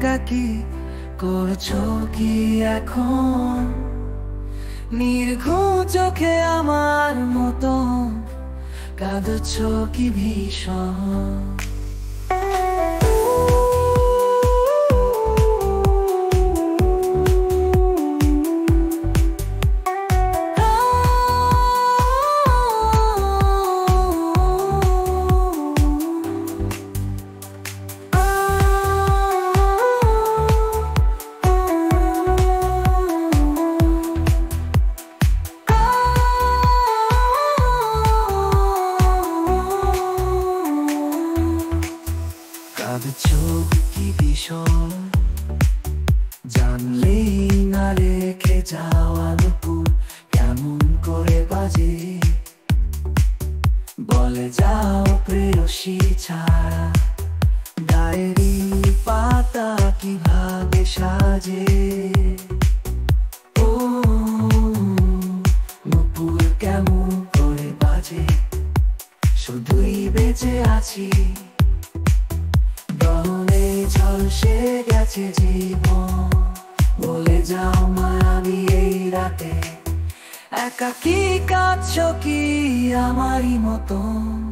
একাকী করছো কি এখন? নির্ঘুম চোখে আমার মতো কাঁদছো কি ভীষণ? কাঁদছো কি ভীষণ? জানলেই না রেখে যাওয়া দুপুর কেমন করে বাজে? বলে যাও প্রেয়সী ছাড়া ডায়েরি পাতা কিভাবে সাজে? ও দুপুর কেমন করে বাজে? শুধুই বেঁচে আছি, দহনে ঝলসে গেছে জীবন। বলে যাও মায়াবী এই রাতে একাকী কাঁদছো কি আমারই মতন?